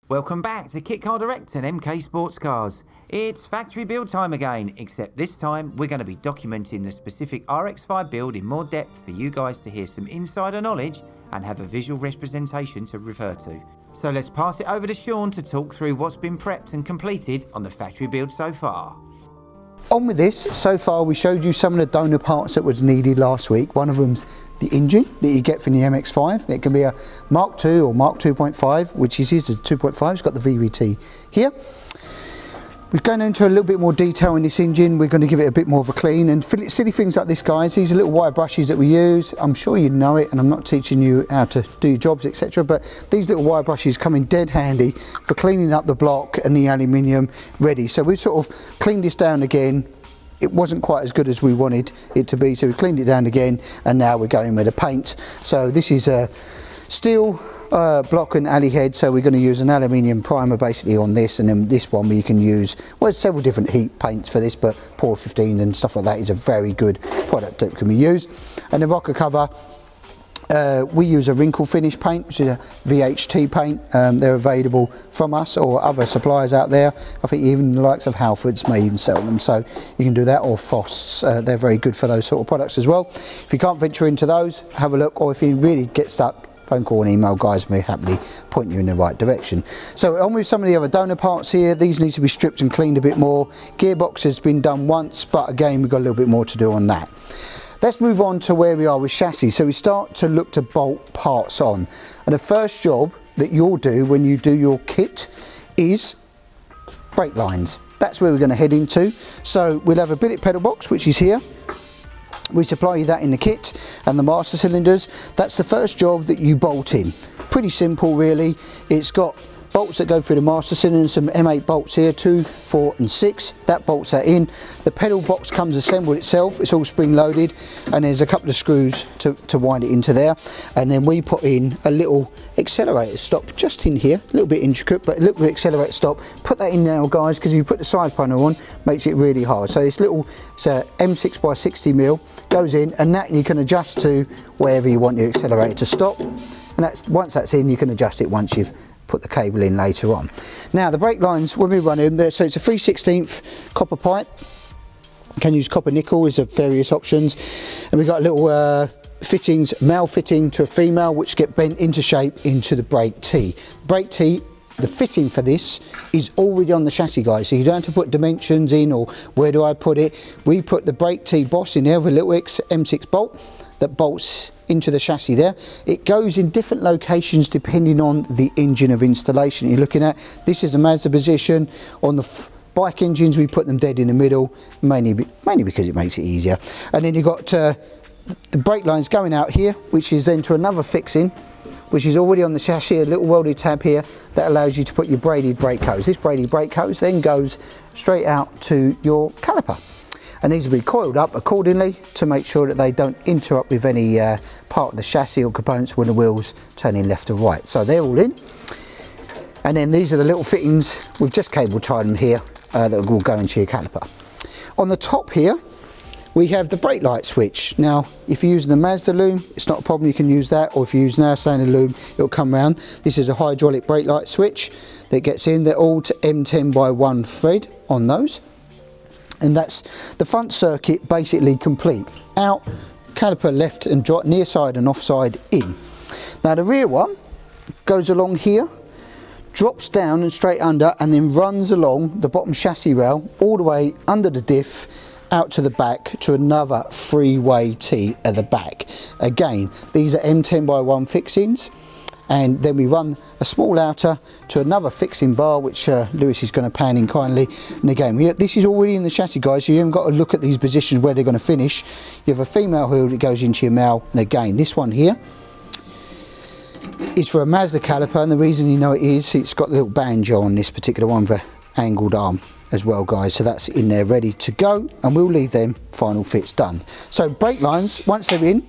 Welcome back to Kit Car Direct and MK Sportscars. It's factory build time again, except this time we're going to be documenting the specific RX-5 build in more depth for you guys to hear some insider knowledge and have a visual representation to refer to. So let's pass it over to Sean to talk through what's been prepped and completed on the factory build so far. On with this, so far we showed you some of the donor parts that was needed last week. One of them's the engine that you get from the MX-5. It can be a Mark II or Mark 2.5, which is a 2.5, it's got the VVT here. We're going into a little bit more detail in this engine. We're going to give it a bit more of a clean and silly things like this, guys. These are little wire brushes that we use. I'm sure you know it, and I'm not teaching you how to do your jobs, etc. But these little wire brushes come in dead handy for cleaning up the block and the aluminium ready. So we've sort of cleaned this down again. It wasn't quite as good as we wanted it to be, so we cleaned it down again, and now we're going with the paint. So this is a steel block and alley head, so we're going to use an aluminium primer basically on this, and then this one we can use, well, there's several different heat paints for this, but Pour 15 and stuff like that is a very good product that can be used. And the rocker cover, we use a wrinkle finish paint, which is a VHT paint. They're available from us or other suppliers out there. I think even the likes of Halfords may even sell them, so you can do that, or Frost's. They're very good for those sort of products as well. If you can't venture into those, have a look, or if you really get stuck, phone call and email, guys may happily point you in the right direction. So on with some of the other donor parts here. These need to be stripped and cleaned a bit more. Gearbox has been done once, but again we've got a little bit more to do on that. Let's move on to where we are with chassis. So we start to look to bolt parts on, and the first job that you'll do when you do your kit is brake lines. That's where we're going to head into. So we'll have a billet pedal box, which is here. We supply you that in the kit, and the master cylinders. That's the first job that you bolt in. Pretty simple really. It's got bolts that go through the master cylinder, some M8 bolts here, 2, 4 and 6. That bolts that in. The pedal box comes assembled itself. It's all spring loaded, and there's a couple of screws to wind it into there. And then we put in a little accelerator stop just in here, a little bit intricate, but a little bit accelerator stop. Put that in now, guys, because if you put the side panel on, makes it really hard. So it's a M6 by 60 mil, goes in, and that you can adjust to wherever you want your accelerator to stop. And once that's in, you can adjust it once you've put the cable in later on. Now the brake lines, when we run in there, so it's a 3/16 copper pipe. You can use copper nickel, there's various options, and we've got a little fittings, male fitting to a female, which get bent into shape into the brake tee. Brake tee, the fitting for this is already on the chassis, guys, so you don't have to put dimensions in or where do I put it. We put the brake tee boss in there with a little M6 bolt that bolts into the chassis there. It goes in different locations depending on the engine of installation you're looking at. This is a Mazda position. On the bike engines we put them dead in the middle, mainly because it makes it easier. And then you've got the brake lines going out here, which is then to another fixing, which is already on the chassis, a little welded tab here that allows you to put your braided brake hose. This braided brake hose then goes straight out to your caliper, and these will be coiled up accordingly to make sure that they don't interrupt with any part of the chassis or components when the wheels turning left or right. So they're all in, and then these are the little fittings. We've just cable tied them here that will go into your caliper. On the top here we have the brake light switch. Now if you're using the Mazda loom, it's not a problem, you can use that, or if you use an standard loom, it'll come round. This is a hydraulic brake light switch that gets in. They're all to M10 by 1 thread on those, and that's the front circuit basically complete. Out, caliper left and near side and offside in. Now the rear one goes along here, drops down and straight under, and then runs along the bottom chassis rail all the way under the diff out to the back to another 3-way T at the back. Again, these are M10 by 1 fixings, and then we run a small outer to another fixing bar, which Lewis is going to pan in kindly. And again, this is already in the chassis, guys, so you haven't got to look at these positions where they're going to finish. You have a female wheel that goes into your male, and again this one here is for a Mazda caliper, and the reason you know it is, it's got a little banjo on this particular one for angled arm as well, guys, so that's in there ready to go, and we'll leave them final fits done. So brake lines, once they're in,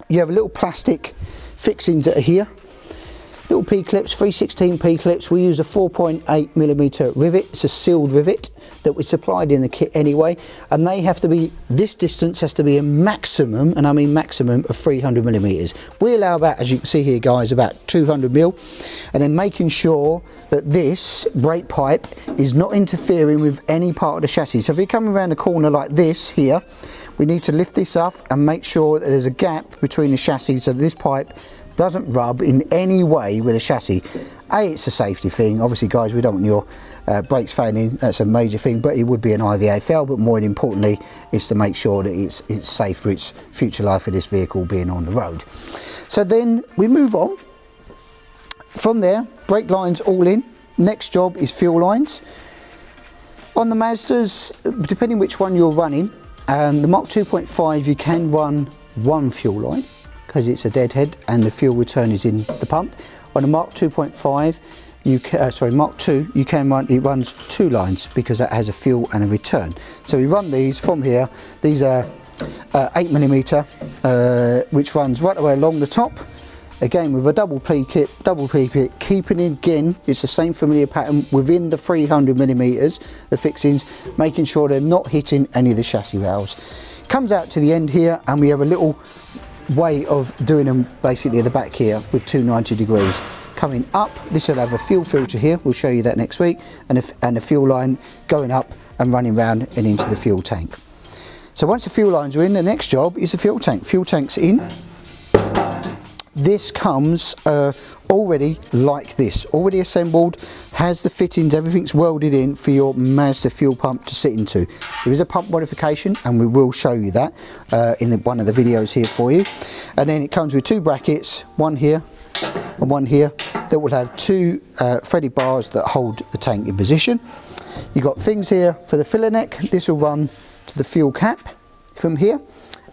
you have a little plastic fixings that are here. little P-clips, 316 P-clips. We use a 4.8mm rivet. It's a sealed rivet that we supplied in the kit anyway, and they have to be, this distance has to be a maximum, and I mean maximum, of 300mm. We allow about, as you can see here guys, about 200mm, and then making sure that this brake pipe is not interfering with any part of the chassis. So if you're coming around the corner like this here, we need to lift this up and make sure that there's a gap between the chassis so that this pipe doesn't rub in any way with the chassis. It's a safety thing. Obviously guys, we don't want your brakes failing. That's a major thing, but it would be an IVA fail. But more importantly, is to make sure that it's safe for its future life of this vehicle being on the road. So then we move on. From there, brake lines all in. Next job is fuel lines. On the Mazdas, depending which one you're running, the Mark 2.5 you can run one fuel line because it's a deadhead and the fuel return is in the pump. On a Mark 2.5, Mark 2, you can run, it runs two lines because that has a fuel and a return. So we run these from here. These are 8mm, which runs right away along the top. Again with a double P kit, keeping it again, it's the same familiar pattern within the 300mm, the fixings, making sure they're not hitting any of the chassis rails. Comes out to the end here and we have a little way of doing them basically at the back here with 290 degrees. Coming up, this will have a fuel filter here, we'll show you that next week, and a fuel line going up and running round and into the fuel tank. So once the fuel lines are in, the next job is the fuel tank. Fuel tank's in. This comes already like this, already assembled, has the fittings, everything's welded in for your Mazda fuel pump to sit into. There is a pump modification and we will show you that in one of the videos here for you. And then it comes with two brackets, one here and one here, that will have two threaded bars that hold the tank in position. You've got things here for the filler neck. This will run to the fuel cap from here.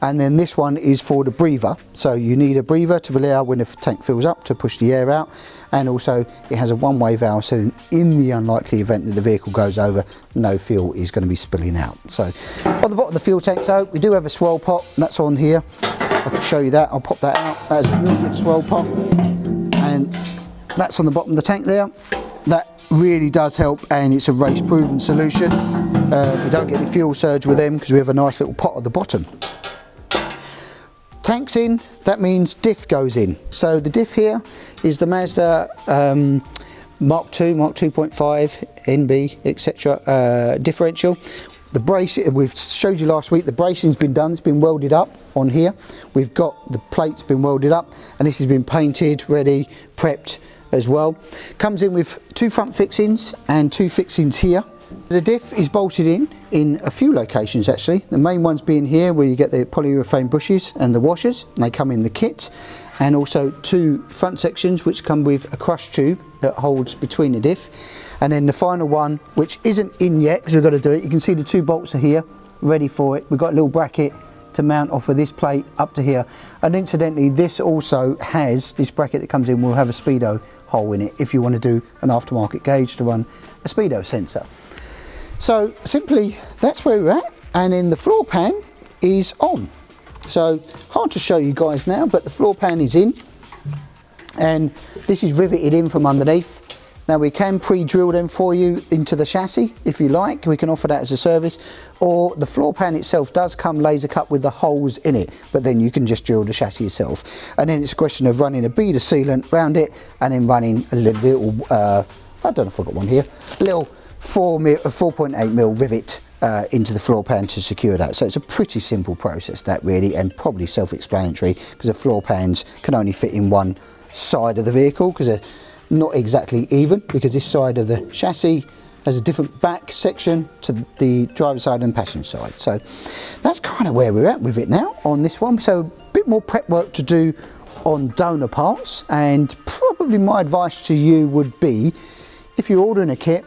And then this one is for the breather, so you need a breather to allow when the tank fills up to push the air out, and also it has a one-way valve, so in the unlikely event that the vehicle goes over, no fuel is going to be spilling out. So on the bottom of the fuel tank, so we do have a swirl pot, that's on here. I can show you that. I'll pop that out. That's a really good swirl pot, and that's on the bottom of the tank there. That really does help, and it's a race-proven solution. We don't get the fuel surge with them because we have a nice little pot at the bottom. Tank's in, that means diff goes in. So the diff here is the Mazda Mark 2, Mark 2.5, NB, etc. Differential. The brace, we've showed you last week, the bracing's been done, it's been welded up on here. We've got the plates been welded up, and this has been painted, ready, prepped as well. Comes in with two front fixings and two fixings here. The diff is bolted in a few locations actually. The main ones being here where you get the polyurethane bushes and the washers, and they come in the kit, and also two front sections which come with a crush tube that holds between the diff, and then the final one which isn't in yet because we've got to do it. You can see the two bolts are here ready for it. We've got a little bracket to mount off of this plate up to here, and incidentally this also has, this bracket that comes in will have a speedo hole in it if you want to do an aftermarket gauge to run a speedo sensor. So simply that's where we're at, and then the floor pan is on. So hard to show you guys now, but the floor pan is in, and this is riveted in from underneath. Now we can pre-drill them for you into the chassis if you like, we can offer that as a service, or the floor pan itself does come laser cut with the holes in it, but then you can just drill the chassis yourself. And then it's a question of running a beader sealant around it, and then running a little, I don't know if I've got one here, a little 4.8mm rivet into the floor pan to secure that. So it's a pretty simple process that really, and probably self-explanatory because the floor pans can only fit in one side of the vehicle because they're not exactly even, because this side of the chassis has a different back section to the driver's side and passenger side. So that's kind of where we're at with it now on this one. So a bit more prep work to do on donor parts, and probably my advice to you would be, if you're ordering a kit,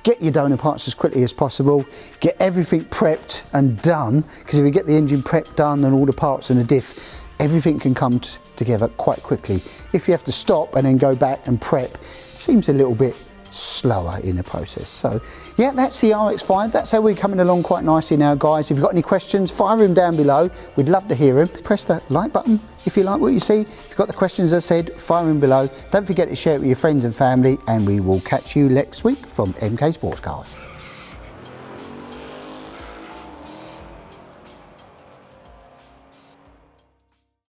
get your donor parts as quickly as possible, get everything prepped and done, because if you get the engine prepped done and all the parts and the diff, everything can come together quite quickly. If you have to stop and then go back and prep, it seems a little bit slower in the process. So yeah, that's the RX-5. That's how we're coming along quite nicely now, guys. If you've got any questions, fire them down below. We'd love to hear them. Press the like button if you like what you see. If you've got the questions, as I said, fire them below. Don't forget to share it with your friends and family, and we will catch you next week from MK Sportscars.